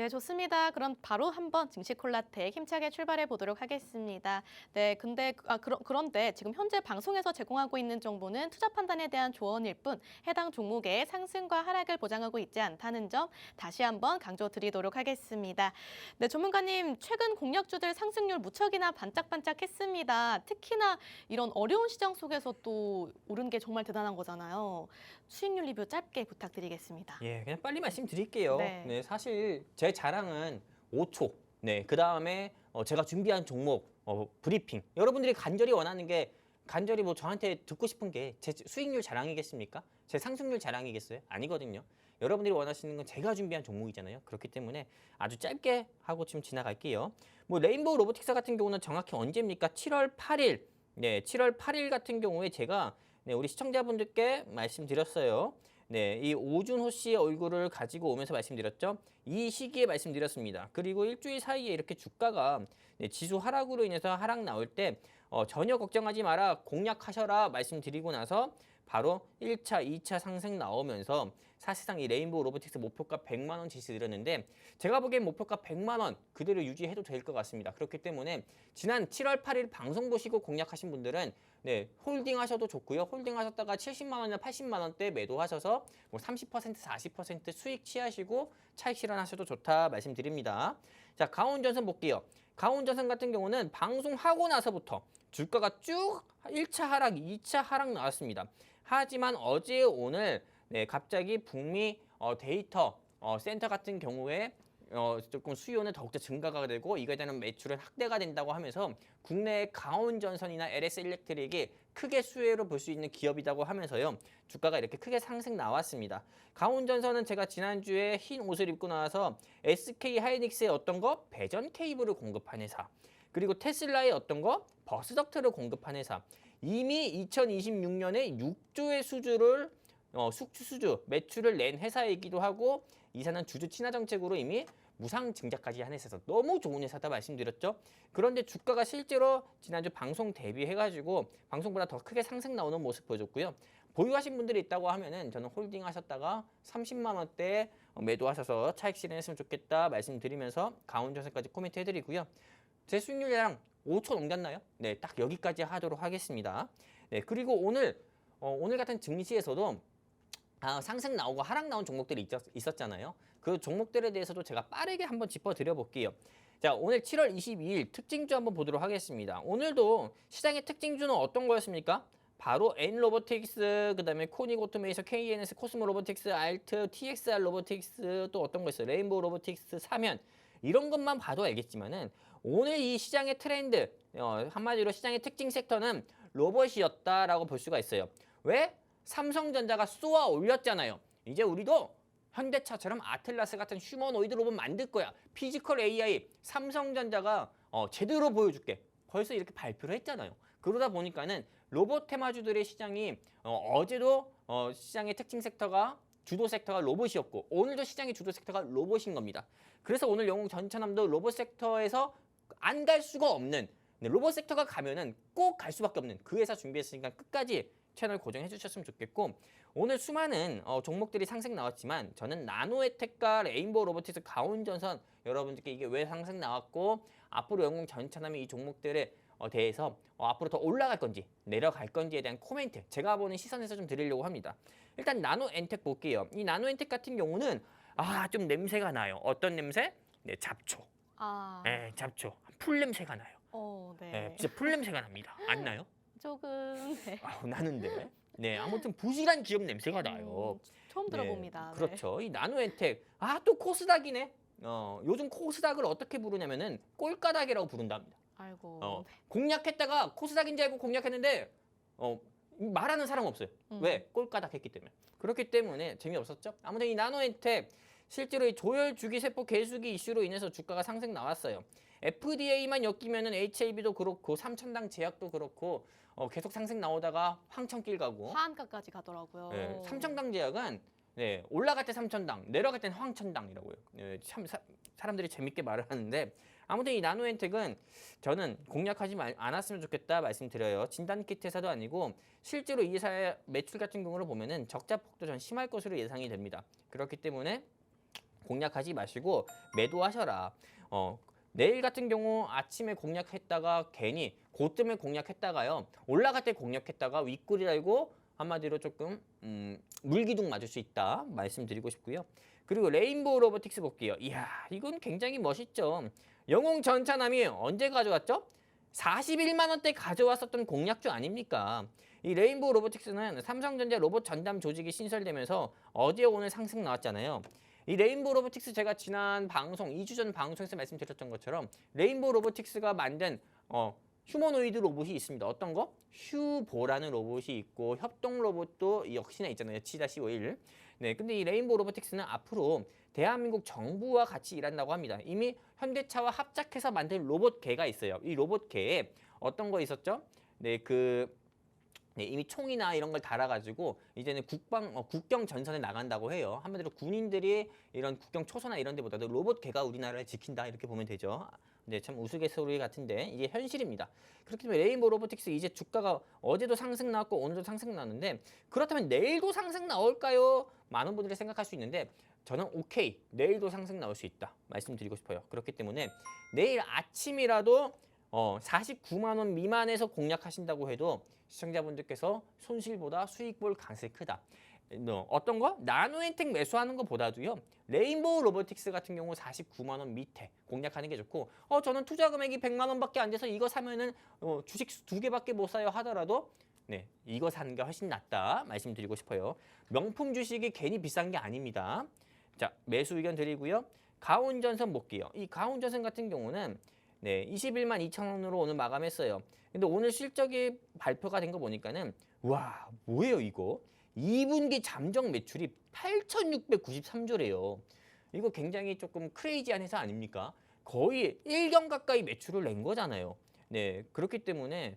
네, 좋습니다. 그럼 바로 한번 증시 콜라텍 힘차게 출발해 보도록 하겠습니다. 네, 근데 그런데 지금 현재 방송에서 제공하고 있는 정보는 투자 판단에 대한 조언일 뿐 해당 종목의 상승과 하락을 보장하고 있지 않다는 점 다시 한번 강조드리도록 하겠습니다. 네, 전문가님, 최근 공략주들 상승률 무척이나 반짝반짝했습니다. 특히나 이런 어려운 시장 속에서 또 오른 게 정말 대단한 거잖아요. 수익률 리뷰 짧게 부탁드리겠습니다. 예, 그냥 빨리 말씀드릴게요. 네. 네, 사실 제 자랑은 5초. 네, 그 다음에 제가 준비한 종목 브리핑. 여러분들이 간절히 원하는 게 간절히 뭐 저한테 듣고 싶은 게 제 수익률 자랑이겠습니까? 제 상승률 자랑이겠어요? 아니거든요. 여러분들이 원하시는 건 제가 준비한 종목이잖아요. 그렇기 때문에 아주 짧게 하고 지금 지나갈게요. 뭐 레인보우 로보틱스 같은 경우는 정확히 언제입니까? 7월 8일. 네, 7월 8일 같은 경우에 제가 우리 시청자분들께 말씀드렸어요. 네, 이 오준호 씨의 얼굴을 가지고 오면서 말씀드렸죠. 이 시기에 말씀드렸습니다. 그리고 일주일 사이에 이렇게 주가가 지수 하락으로 인해서 하락 나올 때 전혀 걱정하지 마라, 공략하셔라 말씀드리고 나서 바로 1차, 2차 상승 나오면서 사실상 이 레인보우 로보틱스 목표가 100만 원 지시드렸는데 제가 보기엔 목표가 100만 원 그대로 유지해도 될 것 같습니다. 그렇기 때문에 지난 7월 8일 방송 보시고 공략하신 분들은 네, 홀딩 하셔도 좋고요. 홀딩 하셨다가 70만 원이나 80만 원대 매도하셔서 뭐 30%, 40% 수익 취하시고 차익 실현하셔도 좋다 말씀드립니다. 자, 가온전선 볼게요. 가온전선 같은 경우는 방송하고 나서부터 주가가 쭉 1차 하락, 2차 하락 나왔습니다. 하지만 어제 오늘 네, 갑자기 북미 데이터 센터 같은 경우에 조금 수요는 더욱더 증가가 되고 이거에 대한 매출은 확대가 된다고 하면서 국내 가온전선이나 LS일렉트릭이 크게 수혜로 볼 수 있는 기업이라고 하면서요. 주가가 이렇게 크게 상승 나왔습니다. 가온전선은 제가 지난주에 흰 옷을 입고 나와서 SK 하이닉스의 어떤 거? 배전 케이블을 공급한 회사. 그리고 테슬라의 어떤 거? 버스덕트를 공급한 회사. 이미 2026년에 6조의 수주 매출을 낸 회사이기도 하고 이사는 주주 친화 정책으로 이미 무상 증자까지 한 회사에서 너무 좋은 회사다 말씀드렸죠. 그런데 주가가 실제로 지난주 방송 대비해가지고 방송보다 더 크게 상승 나오는 모습 보여줬고요. 보유하신 분들이 있다고 하면은 저는 홀딩 하셨다가 30만 원대에 매도하셔서 차익 실현했으면 좋겠다 말씀드리면서 가온전선까지 코멘트 해드리고요. 제 수익률이랑 5초 넘겼나요? 네, 딱 여기까지 하도록 하겠습니다. 네, 그리고 오늘 같은 증시에서도 상승 나오고 하락 나온 종목들이 있었잖아요. 그 종목들에 대해서도 제가 빠르게 한번 짚어드려 볼게요. 자, 오늘 7월 22일 특징주 한번 보도록 하겠습니다. 오늘도 시장의 특징주는 어떤 거였습니까? 바로 N로보틱스, 그 다음에 코닉 오토메이션, KNS, 코스모 로보틱스, 알트, TXR 로보틱스, 또 어떤 거 있어요? 레인보우 로보틱스, 사면. 이런 것만 봐도 알겠지만은 오늘 이 시장의 트렌드, 한마디로 시장의 특징 섹터는 로봇이었다라고 볼 수가 있어요. 왜? 삼성전자가 쏘아 올렸잖아요. 이제 우리도 현대차처럼 아틀라스 같은 휴머노이드 로봇 만들 거야. 피지컬 AI 삼성전자가 제대로 보여줄게. 벌써 이렇게 발표를 했잖아요. 그러다 보니까는 로봇 테마주들의 시장이 어제도 시장의 특징 섹터가 주도 섹터가 로봇이었고 오늘도 시장의 주도 섹터가 로봇인 겁니다. 그래서 오늘 영웅 전천함도 로봇 섹터에서 안 갈 수가 없는 로봇 섹터가 가면은 꼭 갈 수밖에 없는 그 회사 준비했으니까 끝까지 채널 고정해 주셨으면 좋겠고 오늘 수많은 종목들이 상승 나왔지만 저는 나노에텍과 레인보우 로보틱스 가온전선 여러분들께 이게 왜 상승 나왔고 앞으로 영웅 전천함이 이 종목들에 대해서 앞으로 더 올라갈 건지 내려갈 건지에 대한 코멘트 제가 보는 시선에서 좀 드리려고 합니다. 일단 나노엔텍 볼게요. 이 나노엔텍 같은 경우는 좀 냄새가 나요. 어떤 냄새? 네, 잡초. 네, 잡초. 풀 냄새가 나요. 네. 네, 진짜 풀 냄새가 납니다. 안 나요? 조금 네. 나는데. 네, 아무튼 부실한 기업 냄새가 나요. 처음 들어봅니다. 네, 그렇죠. 이 나노엔텍. 또 코스닥이네. 요즘 코스닥을 어떻게 부르냐면은 꼴가닥이라고 부른답니다. 아이고. 공략했다가 코스닥인지 알고 공략했는데 말하는 사람 없어요. 왜? 꼴가닥 했기 때문에. 그렇기 때문에 재미없었죠? 아무튼 이 나노엔텍 실제로 이 조혈 주기세포 개수기 이슈로 인해서 주가가 상승 나왔어요. FDA만 엮이면은 HAB도 그렇고 삼천당 제약도 그렇고 계속 상승 나오다가 황천길 가고 하한가까지 가더라고요. 네, 삼천당 제약은 네, 올라갈 때 삼천당, 내려갈 때는 황천당이라고요. 네, 참 사람들이 재밌게 말을 하는데 아무튼 이 나노엔텍은 저는 공략하지 않았으면 좋겠다 말씀드려요. 진단키트 회사도 아니고 실제로 이 회사의 매출 같은 경우를 보면은 적자 폭도 전 심할 것으로 예상이 됩니다. 그렇기 때문에 공략하지 마시고 매도하셔라. 내일 같은 경우 아침에 공략했다가 괜히 고점에 공략했다가요. 올라갈 때 공략했다가 윗골이 달고 한마디로 조금 물기둥 맞을 수 있다 말씀드리고 싶고요. 그리고 레인보우 로보틱스 볼게요. 이야, 이건 굉장히 멋있죠. 영웅 전차남이 언제 가져왔죠? 41만 원대 가져왔었던 공략주 아닙니까? 이 레인보우 로보틱스는 삼성전자 로봇 전담 조직이 신설되면서 어제 오늘 상승 나왔잖아요. 이 레인보우 로보틱스 제가 지난 방송 2주 전 방송에서 말씀드렸던 것처럼 레인보우 로보틱스가 만든 휴머노이드 로봇이 있습니다. 어떤 거? 휴보라는 로봇이 있고 협동 로봇도 역시나 있잖아요. G-51. 네, 근데 이 레인보우 로보틱스는 앞으로 대한민국 정부와 같이 일한다고 합니다. 이미 현대차와 합작해서 만든 로봇개가 있어요. 이 로봇개에 어떤 거 있었죠? 네, 이미 총이나 이런 걸 달아가지고 이제는 국경 전선에 나간다고 해요. 한마디로 군인들이 이런 국경 초소나 이런 데보다도 로봇개가 우리나라를 지킨다 이렇게 보면 되죠. 네, 참 우스갯소리 같은데 이게 현실입니다. 그렇기 때문에 레인보우 로보틱스 이제 주가가 어제도 상승 나왔고 오늘도 상승 나왔는데 그렇다면 내일도 상승 나올까요? 많은 분들이 생각할 수 있는데 저는 오케이, 내일도 상승 나올 수 있다 말씀드리고 싶어요. 그렇기 때문에 내일 아침이라도 49만 원 미만에서 공략하신다고 해도 시청자분들께서 손실보다 수익 볼 가능성이 크다. 어떤 거? 나노엔텍 매수하는 것보다도요. 레인보우 로보틱스 같은 경우 49만 원 밑에 공략하는 게 좋고 저는 투자 금액이 100만 원밖에 안 돼서 이거 사면은 주식 2개밖에 못 사요 하더라도 네, 이거 사는 게 훨씬 낫다 말씀드리고 싶어요. 명품 주식이 괜히 비싼 게 아닙니다. 자, 매수 의견 드리고요. 가온전선 볼게요. 이 가온전선 같은 경우는 네, 21만 2천 원으로 오늘 마감했어요. 근데 오늘 실적이 발표가 된 거 보니까는 와, 뭐예요 이거? 2분기 잠정 매출이 8,693조래요. 이거 굉장히 조금 크레이지한 회사 아닙니까? 거의 1경 가까이 매출을 낸 거잖아요. 네, 그렇기 때문에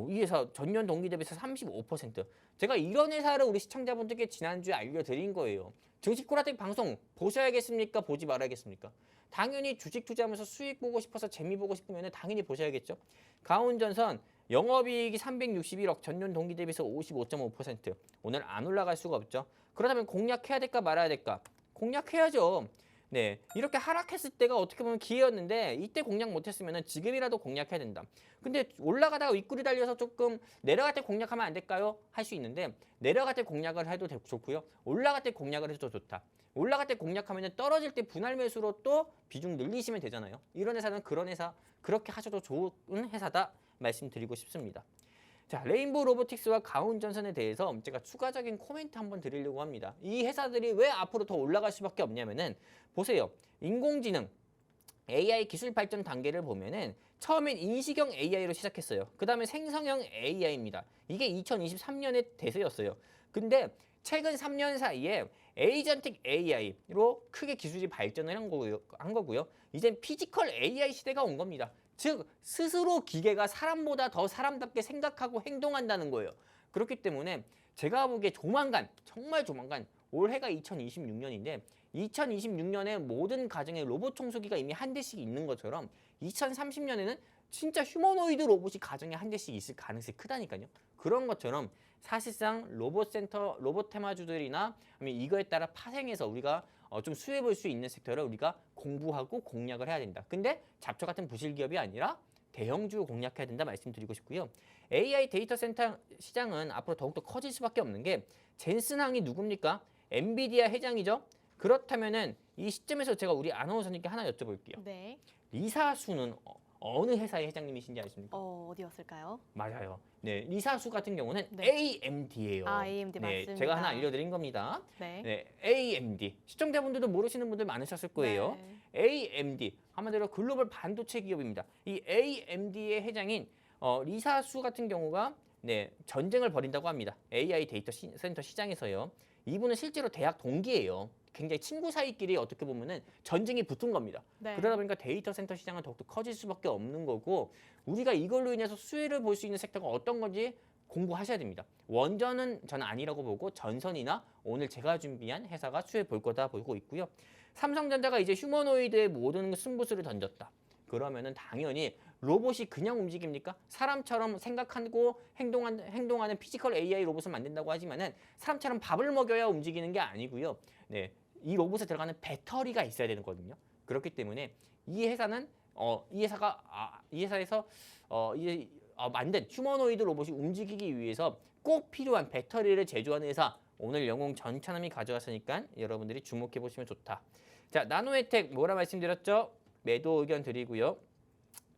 이 회사 전년 동기 대비해서 35%. 제가 이런 회사를 우리 시청자분들께 지난주에 알려드린 거예요. 증시코라텍 방송 보셔야겠습니까? 보지 말아야겠습니까? 당연히 주식 투자하면서 수익 보고 싶어서 재미 보고 싶으면 당연히 보셔야겠죠. 가온전선 영업이익이 361억, 전년 동기 대비해서 55.5%. 오늘 안 올라갈 수가 없죠. 그렇다면 공략해야 될까 말아야 될까? 공략해야죠. 네, 이렇게 하락했을 때가 어떻게 보면 기회였는데 이때 공략 못했으면 지금이라도 공략해야 된다. 근데 올라가다가 윗골이 달려서 조금 내려갈 때 공략하면 안 될까요? 할 수 있는데 내려갈 때 공략을 해도 좋고요. 올라갈 때 공략을 해도 좋다. 올라갈 때 공략하면 떨어질 때 분할 매수로 또 비중 늘리시면 되잖아요. 이런 회사는 그런 회사, 그렇게 하셔도 좋은 회사다 말씀드리고 싶습니다. 자, 레인보우 로보틱스와 가온전선에 대해서 제가 추가적인 코멘트 한번 드리려고 합니다. 이 회사들이 왜 앞으로 더 올라갈 수밖에 없냐면은 보세요. 인공지능 AI 기술 발전 단계를 보면은 처음엔 인식형 AI로 시작했어요. 그 다음에 생성형 AI입니다. 이게 2023년의 대세였어요. 근데 최근 3년 사이에 에이전틱 AI로 크게 기술이 발전을 한 거고요. 이젠 피지컬 AI 시대가 온 겁니다. 즉 스스로 기계가 사람보다 더 사람답게 생각하고 행동한다는 거예요. 그렇기 때문에 제가 보기에 조만간, 정말 조만간 올해가 2026년인데 2026년에 모든 가정에 로봇 청소기가 이미 한 대씩 있는 것처럼 2030년에는 진짜 휴머노이드 로봇이 가정에 한 대씩 있을 가능성이 크다니까요. 그런 것처럼 사실상 로봇 센터, 로봇 테마주들이나 아니면 이거에 따라 파생해서 우리가 좀 수혜해 볼 수 있는 섹터를 우리가 공부하고 공략을 해야 된다. 근데 잡초 같은 부실 기업이 아니라 대형주 공략해야 된다 말씀드리고 싶고요. AI 데이터 센터 시장은 앞으로 더욱더 커질 수밖에 없는 게 젠슨항이 누굽니까? 엔비디아 회장이죠. 그렇다면은 이 시점에서 제가 우리 아나운서님께 하나 여쭤볼게요. 네. 리사수는 어느 회사의 회장님이신지 아십니까? 어디였을까요? 맞아요. 네, 리사수 같은 경우는 네. AMD예요. AMD 네, 맞습니다. 제가 하나 알려드린 겁니다. 네. 네, AMD. 시청자분들도 모르시는 분들 많으셨을 거예요. 네. AMD 한마디로 글로벌 반도체 기업입니다. 이 AMD의 회장인 리사수 같은 경우가 네, 전쟁을 벌인다고 합니다. AI 데이터 센터 시장에서요. 이분은 실제로 대학 동기예요. 굉장히 친구 사이끼리 어떻게 보면은 전쟁이 붙은 겁니다. 네. 그러다 보니까 데이터 센터 시장은 더욱더 커질 수밖에 없는 거고 우리가 이걸로 인해서 수혜를 볼 수 있는 섹터가 어떤 건지 공부하셔야 됩니다. 원전은 저는 아니라고 보고 전선이나 오늘 제가 준비한 회사가 수혜 볼 거다 보고 있고요. 삼성전자가 이제 휴머노이드의 모든 승부수를 던졌다. 그러면은 당연히 로봇이 그냥 움직입니까? 사람처럼 생각하고 행동하는 피지컬 AI 로봇을 만든다고 하지만은 사람처럼 밥을 먹여야 움직이는 게 아니고요. 네, 이 로봇에 들어가는 배터리가 있어야 되는 거거든요. 그렇기 때문에 이 회사는 이 회사에서 만든 휴머노이드 로봇이 움직이기 위해서 꼭 필요한 배터리를 제조하는 회사. 오늘 영웅 전찬함이 가져왔으니까 여러분들이 주목해 보시면 좋다. 자, 나노혜택 뭐라 말씀드렸죠? 매도 의견 드리고요.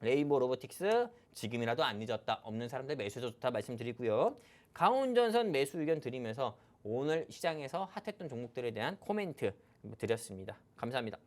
레인보우 로보틱스 지금이라도 안 늦었다. 없는 사람들 매수해도 좋다 말씀드리고요. 강원전선 매수 의견 드리면서 오늘 시장에서 핫했던 종목들에 대한 코멘트 드렸습니다. 감사합니다.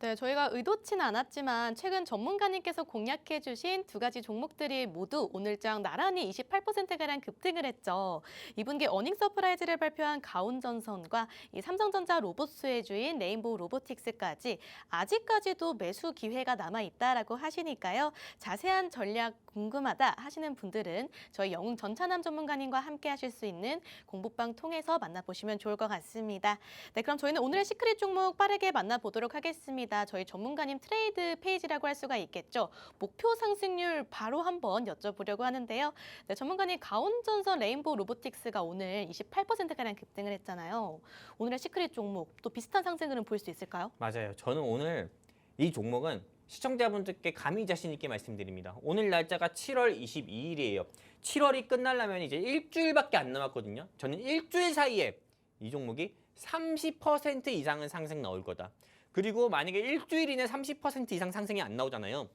네, 저희가 의도치는 않았지만 최근 전문가님께서 공략해 주신 두 가지 종목들이 모두 오늘장 나란히 28%가량 급등을 했죠. 2분기 어닝 서프라이즈를 발표한 가온전선과 이 삼성전자 로봇 수혜주인 레인보우 로보틱스까지 아직까지도 매수 기회가 남아 있다라고 하시니까요. 자세한 전략 궁금하다 하시는 분들은 저희 영웅 전찬함 전문가님과 함께 하실 수 있는 공부방 통해서 만나보시면 좋을 것 같습니다. 네, 그럼 저희는 오늘의 시크릿 종목 빠르게 만나보도록 하겠습니다. 저희 전문가님 트레이드 페이지라고 할 수가 있겠죠. 목표 상승률 바로 한번 여쭤보려고 하는데요. 네, 전문가님 가온전선 레인보우 로보틱스가 오늘 28%가량 급등을 했잖아요. 오늘의 시크릿 종목 또 비슷한 상승률은 볼 수 있을까요? 맞아요. 저는 오늘 이 종목은 시청자분들께 감히 자신 있게 말씀드립니다. 오늘 날짜가 7월 22일이에요. 7월이 끝나려면 이제 일주일밖에 안 남았거든요. 저는 일주일 사이에 이 종목이 30% 이상은 상승 나올 거다. 그리고 만약에 일주일 이내 30% 이상 상승이 안 나오잖아요.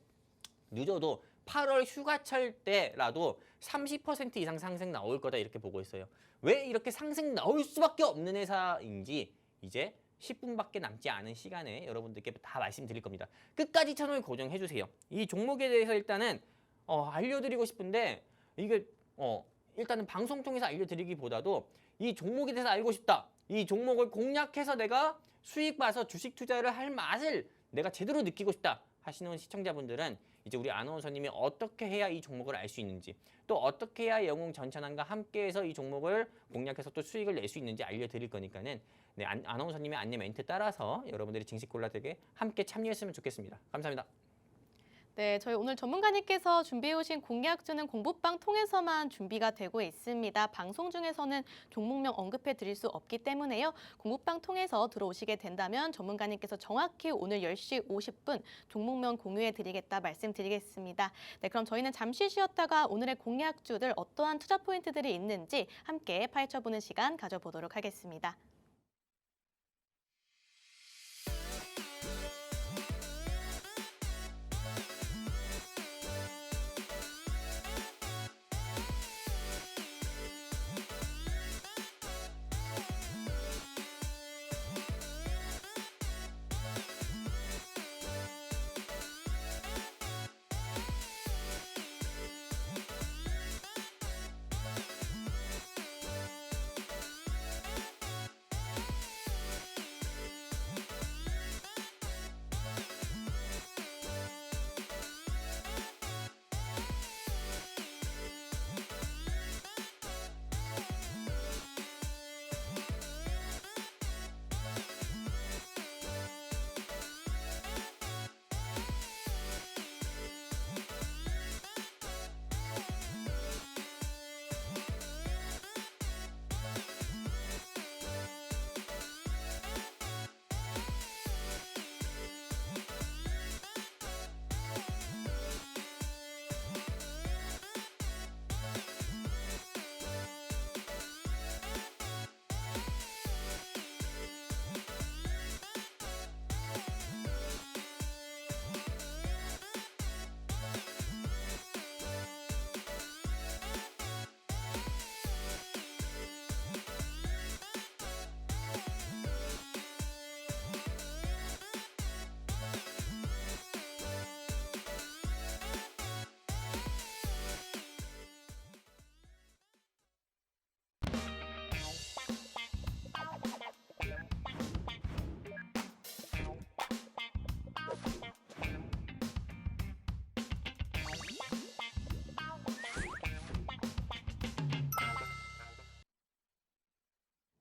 늦어도 8월 휴가철 때라도 30% 이상 상승 나올 거다 이렇게 보고 있어요. 왜 이렇게 상승 나올 수밖에 없는 회사인지 이제 10분밖에 남지 않은 시간에 여러분들께 다 말씀드릴 겁니다. 끝까지 채널 고정해 주세요. 이 종목에 대해서 일단은 알려드리고 싶은데 이게 일단은 방송 통해서 알려드리기보다도 이 종목에 대해서 알고 싶다. 이 종목을 공략해서 내가 수익 봐서 주식 투자를 할 맛을 내가 제대로 느끼고 싶다 하시는 시청자분들은 이제 우리 아나운서님이 어떻게 해야 이 종목을 알 수 있는지 또 어떻게 해야 영웅 전찬함과 함께해서 이 종목을 공략해서 또 수익을 낼 수 있는지 알려드릴 거니까는 네, 아나운서님의 안내 멘트 따라서 여러분들이 증시콜라텍에 함께 참여했으면 좋겠습니다. 감사합니다. 네, 저희 오늘 전문가님께서 준비해 오신 공략주는 공부방 통해서만 준비가 되고 있습니다. 방송 중에서는 종목명 언급해 드릴 수 없기 때문에요. 공부방 통해서 들어오시게 된다면 전문가님께서 정확히 오늘 10시 50분 종목명 공유해 드리겠다 말씀드리겠습니다. 네, 그럼 저희는 잠시 쉬었다가 오늘의 공략주들 어떠한 투자 포인트들이 있는지 함께 파헤쳐보는 시간 가져보도록 하겠습니다.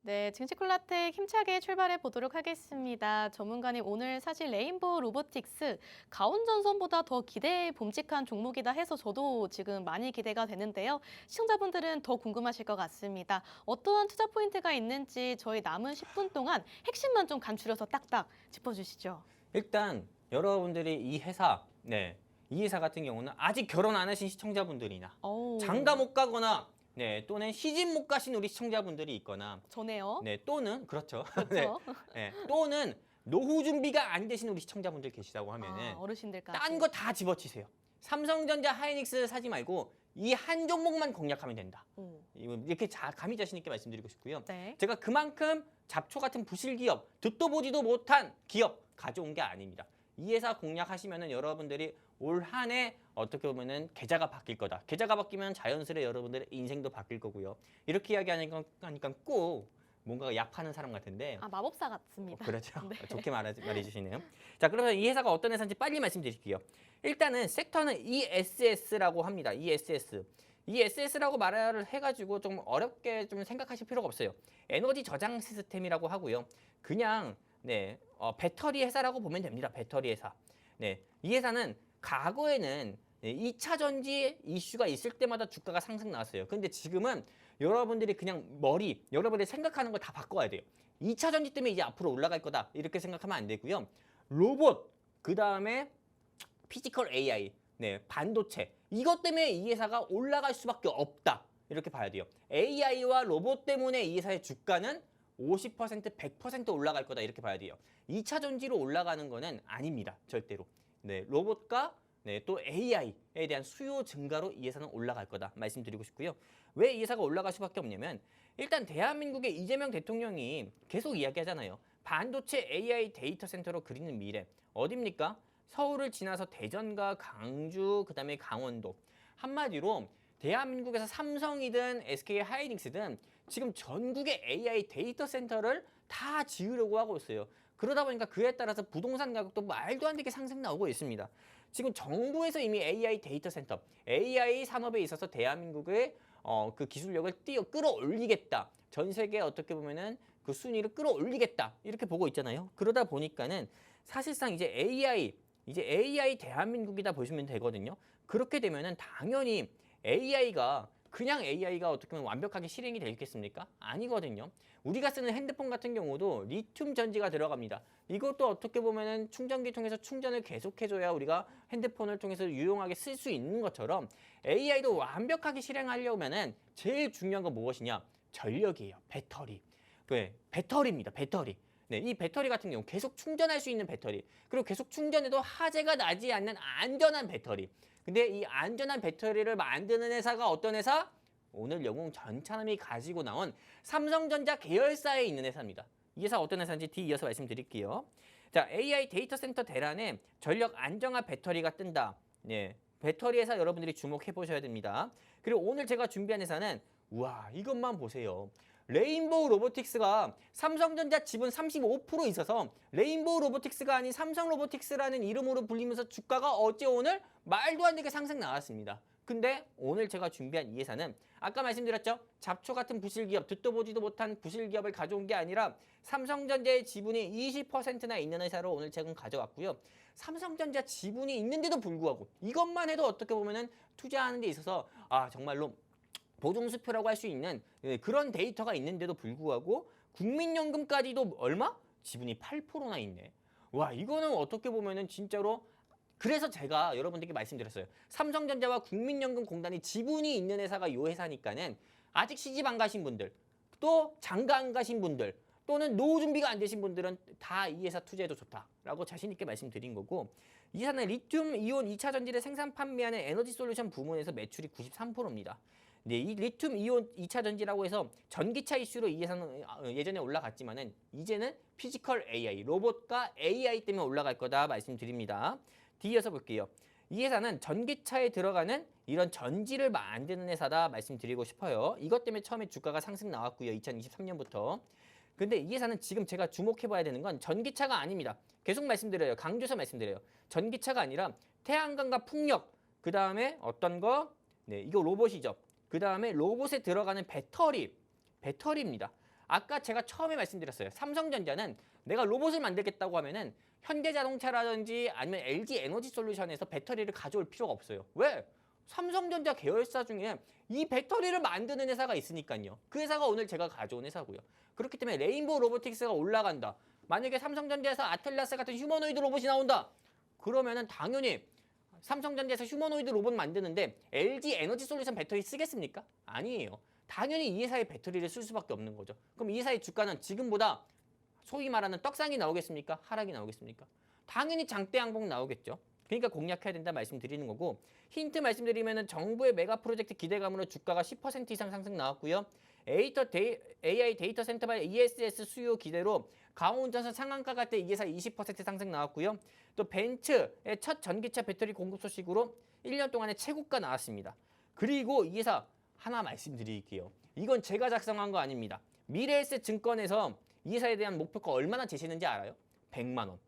네, 증시콜라텍 힘차게 출발해 보도록 하겠습니다. 전문가님, 오늘 사실 레인보우 로보틱스 가온전선보다 더 기대에 봄직한 종목이다 해서 저도 지금 많이 기대가 되는데요. 시청자분들은 더 궁금하실 것 같습니다. 어떠한 투자 포인트가 있는지 저희 남은 10분 동안 핵심만 좀 간추려서 딱딱 짚어주시죠. 일단 여러분들이 이 회사 같은 경우는 아직 결혼 안 하신 시청자분들이나 오, 장가 못 가거나 또는 시집 못 가신 우리 시청자분들이 있거나 저네요. 또는 그렇죠. 그렇죠. 또는 노후 준비가 안 되신 우리 시청자분들 계시다고 하면은 어르신들까지. 딴 거 다 집어치세요. 삼성전자, 하이닉스 사지 말고 이 한 종목만 공략하면 된다. 오, 이렇게 감히 자신 있게 말씀드리고 싶고요. 네. 제가 그만큼 잡초 같은 부실 기업, 듣도 보지도 못한 기업 가져온 게 아닙니다. 이 회사 공략하시면은 여러분들이 올 한 해 어떻게 보면은 계좌가 바뀔 거다. 계좌가 바뀌면 자연스레 여러분들의 인생도 바뀔 거고요. 이렇게 이야기하니까 꼭 뭔가 약 파는 사람 같은데 마법사 같습니다. 그렇죠. 네. 좋게 말해주시네요. 자, 그러면 이 회사가 어떤 회사인지 빨리 말씀드릴게요. 일단은 섹터는 ESS라고 합니다. ESS. ESS라고 말을 해가지고 좀 어렵게 좀 생각하실 필요가 없어요. 에너지 저장 시스템이라고 하고요. 그냥 배터리 회사라고 보면 됩니다. 배터리 회사. 이 회사는 과거에는 2차 전지 이슈가 있을 때마다 주가가 상승 나왔어요. 근데 지금은 여러분들이 그냥 여러분들이 생각하는 걸 다 바꿔야 돼요. 2차 전지 때문에 이제 앞으로 올라갈 거다. 이렇게 생각하면 안 되고요. 로봇, 그 다음에 피지컬 AI, 반도체. 이것 때문에 이 회사가 올라갈 수밖에 없다. 이렇게 봐야 돼요. AI와 로봇 때문에 이 회사의 주가는 50%, 100% 올라갈 거다. 이렇게 봐야 돼요. 2차 전지로 올라가는 거는 아닙니다. 절대로. 로봇과 또 AI에 대한 수요 증가로 이 회사는 올라갈 거다 말씀드리고 싶고요. 왜 이 회사가 올라갈 수밖에 없냐면 일단 대한민국의 이재명 대통령이 계속 이야기하잖아요. 반도체 AI 데이터 센터로 그리는 미래. 어딥니까? 서울을 지나서 대전과 강주, 그다음에 강원도. 한마디로 대한민국에서 삼성이든 SK 하이닉스든 지금 전국의 AI 데이터 센터를 다 지으려고 하고 있어요. 그러다 보니까 그에 따라서 부동산 가격도 말도 안 되게 상승 나오고 있습니다. 지금 정부에서 이미 AI 데이터 센터, AI 산업에 있어서 대한민국의 그 기술력을 끌어올리겠다. 전 세계에 어떻게 보면은 그 순위를 끌어올리겠다. 이렇게 보고 있잖아요. 그러다 보니까는 사실상 이제 AI 대한민국이다 보시면 되거든요. 그렇게 되면은 당연히 그냥 AI가 어떻게 보면 완벽하게 실행이 되겠습니까? 아니거든요. 우리가 쓰는 핸드폰 같은 경우도 리튬 전지가 들어갑니다. 이것도 어떻게 보면은 충전기 통해서 충전을 계속해줘야 우리가 핸드폰을 통해서 유용하게 쓸 수 있는 것처럼 AI도 완벽하게 실행하려면은 제일 중요한 건 무엇이냐? 전력이에요. 배터리. 배터리입니다. 배터리. 이 배터리 같은 경우 계속 충전할 수 있는 배터리. 그리고 계속 충전해도 화재가 나지 않는 안전한 배터리. 근데 이 안전한 배터리를 만드는 회사가 어떤 회사? 오늘 영웅 전찬남이 가지고 나온 삼성전자 계열사에 있는 회사입니다. 이 회사 어떤 회사인지 뒤이어서 말씀드릴게요. 자, AI 데이터 센터 대란에 전력 안정화 배터리가 뜬다. 배터리 회사 여러분들이 주목해 보셔야 됩니다. 그리고 오늘 제가 준비한 회사는 우와, 이것만 보세요. 레인보우 로보틱스가 삼성전자 지분 35% 있어서 레인보우 로보틱스가 아닌 삼성 로보틱스라는 이름으로 불리면서 주가가 어제 오늘 말도 안 되게 상승 나왔습니다. 근데 오늘 제가 준비한 이 회사는 아까 말씀드렸죠? 잡초 같은 부실기업, 듣도 보지도 못한 부실기업을 가져온 게 아니라 삼성전자의 지분이 20%나 있는 회사로 오늘 제가 가져왔고요. 삼성전자 지분이 있는데도 불구하고 이것만 해도 어떻게 보면은 투자하는 데 있어서 정말로 보증수표라고 할 수 있는 그런 데이터가 있는데도 불구하고 국민연금까지도 얼마? 지분이 8%나 있네. 와, 이거는 어떻게 보면은 진짜로 그래서 제가 여러분들께 말씀드렸어요. 삼성전자와 국민연금공단이 지분이 있는 회사가 이 회사니까는 아직 시집 안 가신 분들, 또 장가 안 가신 분들, 또는 노후 준비가 안 되신 분들은 다 이 회사 투자해도 좋다라고 자신 있게 말씀드린 거고, 이 회사는 리튬 이온 2차 전지를 생산 판매하는 에너지 솔루션 부문에서 매출이 93%입니다. 이 리튬 이온 2차 전지라고 해서 전기차 이슈로 이 회사는 예전에 올라갔지만은 이제는 피지컬 AI, 로봇과 AI 때문에 올라갈 거다 말씀드립니다. 뒤이어서 볼게요. 이 회사는 전기차에 들어가는 이런 전지를 만드는 회사다 말씀드리고 싶어요. 이것 때문에 처음에 주가가 상승 나왔고요. 2023년부터. 근데 이 회사는 지금 제가 주목해봐야 되는 건 전기차가 아닙니다. 계속 말씀드려요. 강조해서 말씀드려요. 전기차가 아니라 태양광과 풍력, 그 다음에 어떤 거? 이거 로봇이죠. 그 다음에 로봇에 들어가는 배터리입니다. 아까 제가 처음에 말씀드렸어요. 삼성전자는 내가 로봇을 만들겠다고 하면은 현대자동차라든지 아니면 LG 에너지솔루션에서 배터리를 가져올 필요가 없어요. 왜? 삼성전자 계열사 중에 이 배터리를 만드는 회사가 있으니까요. 그 회사가 오늘 제가 가져온 회사고요. 그렇기 때문에 레인보우 로보틱스가 올라간다. 만약에 삼성전자에서 아틀라스 같은 휴머노이드 로봇이 나온다. 그러면은 당연히 삼성전자에서 휴머노이드 로봇 만드는데 LG 에너지솔루션 배터리 쓰겠습니까? 아니에요. 당연히 이 회사의 배터리를 쓸 수밖에 없는 거죠. 그럼 이 회사의 주가는 지금보다 소위 말하는 떡상이 나오겠습니까? 하락이 나오겠습니까? 당연히 장대양봉 나오겠죠. 그러니까 공략해야 된다 말씀드리는 거고, 힌트 말씀드리면은 정부의 메가 프로젝트 기대감으로 주가가 10% 이상 상승 나왔고요. AI 데이터 센터 발 ESS 수요 기대로 강원전선 상한가 갈 때 이 회사 20% 상승 나왔고요. 또 벤츠의 첫 전기차 배터리 공급 소식으로 1년 동안의 최고가 나왔습니다. 그리고 이 회사 하나 말씀드릴게요. 이건 제가 작성한 거 아닙니다. 미래에셋 증권에서 이 회사에 대한 목표가 얼마나 제시했는지 알아요? 100만 원.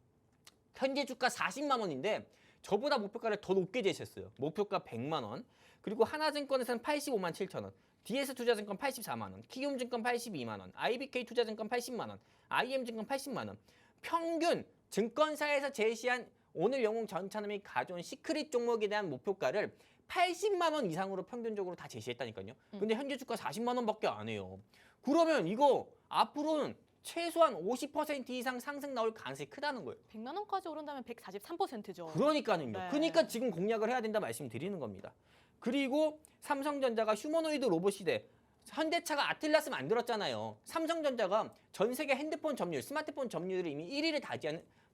현재 주가 40만 원인데 저보다 목표가를 더 높게 제시했어요. 목표가 100만 원. 그리고 하나증권에서는 85만 7천 원. DS투자증권 84만 원. 키움증권 82만 원. IBK투자증권 80만 원. IM증권 80만 원. 평균 증권사에서 제시한 오늘 영웅 전차남이 가져온 시크릿 종목에 대한 목표가를 80만 원 이상으로 평균적으로 다 제시했다니까요. 근데 현재 주가 40만 원밖에 안 해요. 그러면 이거 앞으로는 최소한 50% 이상 상승 나올 가능성이 크다는 거예요. 100만 원까지 오른다면 143%죠. 그러니까요. 네. 그러니까 지금 공략을 해야 된다 말씀드리는 겁니다. 그리고 삼성전자가 휴머노이드 로봇 시대, 현대차가 아틀라스 만들었잖아요. 삼성전자가 전 세계 핸드폰 점유율, 스마트폰 점유율을 이미 1위를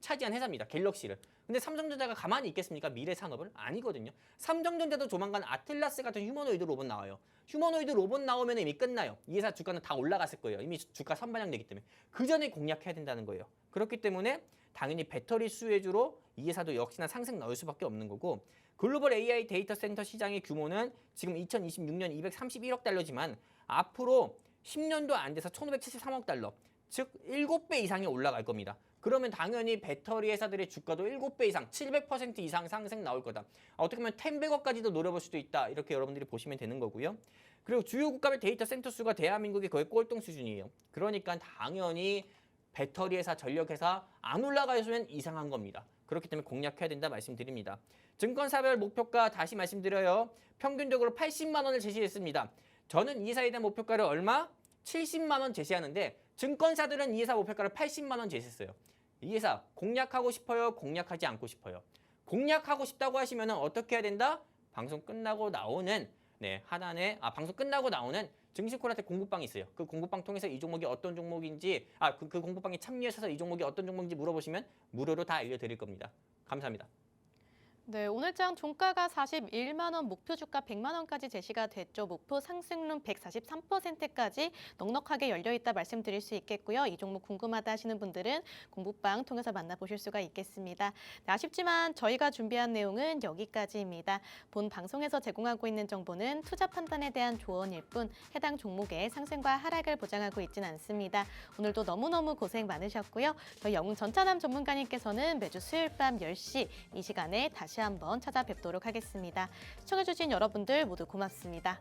차지한 회사입니다. 갤럭시를. 근데 삼성전자가 가만히 있겠습니까? 미래 산업을? 아니거든요. 삼성전자도 조만간 아틀라스 같은 휴머노이드 로봇 나와요. 휴머노이드 로봇 나오면 이미 끝나요. 이 회사 주가는 다 올라갔을 거예요. 이미 주가 선반영되기 때문에. 그 전에 공략해야 된다는 거예요. 그렇기 때문에 당연히 배터리 수혜주로 이 회사도 역시나 상승 나올 수밖에 없는 거고, 글로벌 AI 데이터 센터 시장의 규모는 지금 2026년 231억 달러지만 앞으로 10년도 안 돼서 1573억 달러, 즉 7배 이상이 올라갈 겁니다. 그러면 당연히 배터리 회사들의 주가도 7배 이상, 700% 이상 상승 나올 거다. 어떻게 보면 10백억까지도 노려볼 수도 있다. 이렇게 여러분들이 보시면 되는 거고요. 그리고 주요 국가별 데이터 센터 수가 대한민국이 거의 꼴등 수준이에요. 그러니까 당연히 배터리 회사, 전력 회사 안 올라가면 이상한 겁니다. 그렇기 때문에 공략해야 된다 말씀드립니다. 증권사별 목표가 다시 말씀드려요. 평균적으로 80만 원을 제시했습니다. 저는 이 회사에 대한 목표가를 얼마? 70만 원 제시하는데 증권사들은 이 회사 목표가를 80만 원 제시했어요. 이 회사 공략하고 싶어요? 공략하지 않고 싶어요? 공략하고 싶다고 하시면 어떻게 해야 된다? 방송 끝나고 나오는 방송 끝나고 나오는 증시콜라텍 공부방이 있어요. 그 공부방 통해서 이 종목이 어떤 종목인지 그 공부방에 참여하셔서 이 종목이 어떤 종목인지 물어보시면 무료로 다 알려드릴 겁니다. 감사합니다. 네, 오늘장 종가가 41만 원, 목표 주가 100만 원까지 제시가 됐죠. 목표 상승률 143%까지 넉넉하게 열려 있다 말씀드릴 수 있겠고요. 이 종목 궁금하다 하시는 분들은 공부방 통해서 만나보실 수가 있겠습니다. 네, 아쉽지만 저희가 준비한 내용은 여기까지입니다. 본 방송에서 제공하고 있는 정보는 투자 판단에 대한 조언일 뿐 해당 종목의 상승과 하락을 보장하고 있지는 않습니다. 오늘도 너무너무 고생 많으셨고요. 저희 영웅 전차남 전문가님께서는 매주 수요일 밤 10시 이 시간에 다시 한번 찾아뵙도록 하겠습니다. 시청해주신 여러분들 모두 고맙습니다.